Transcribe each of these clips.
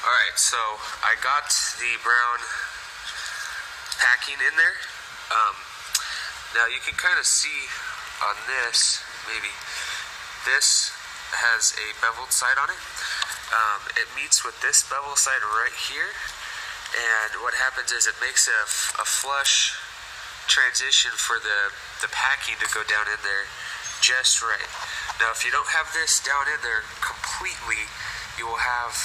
Alright, so I got the brown packing in there. Now you can kind of see on this, maybe, this has a beveled side on it. It meets with this bevel side right here, and what happens is it makes a flush transition for the packing to go down in there just right. Now if you don't have this down in there completely, you will have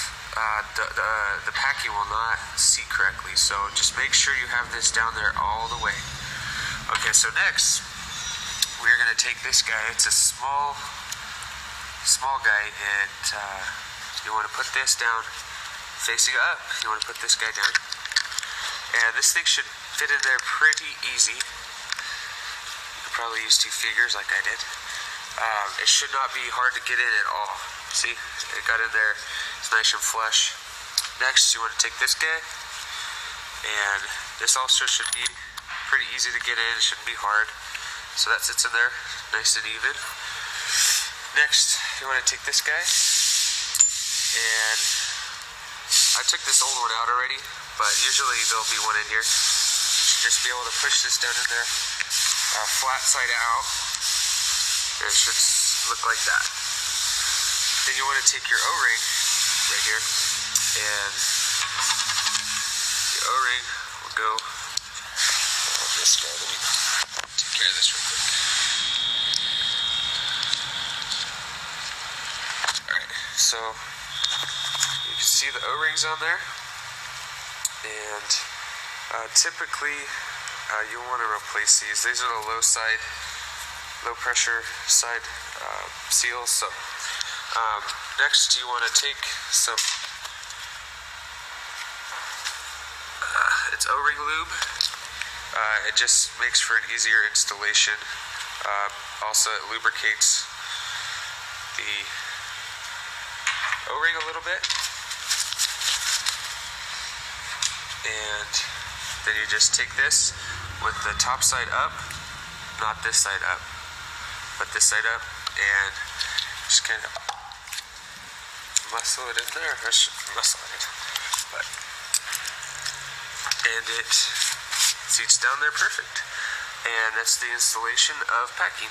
the packing will not seat correctly, so just make sure you have this down there all the way. Okay, so next we're going to take this guy. It's a small guy, and you want to put this down facing up. You want to put this guy down, and this thing should fit in there pretty easy. You could probably use 2 fingers like I did. It should not be hard to get in at all. See, it got in there. It's nice and flush. Next, you want to take this guy, and this also should be pretty easy to get in. It shouldn't be hard. So that sits in there nice and even. Next, you want to take this guy, and I took this old one out already, but usually there'll be one in here. You should just be able to push this down in there, flat side out, and it should look like that. Then you want to take your O-ring right here, and the O-ring will go on this guy. Let me take care of this real quick. Alright, so you can see the O-rings on there, and typically you want to replace these. These are the low pressure side seals. So next you want to take some it's O-ring lube. It just makes for an easier installation. Also it lubricates the O-ring a little bit, and then you just take this with the top side up, not this side up, but this side up, and just kind of muscle it in there. I should muscle it, and it seats down there perfect. And that's the installation of packing.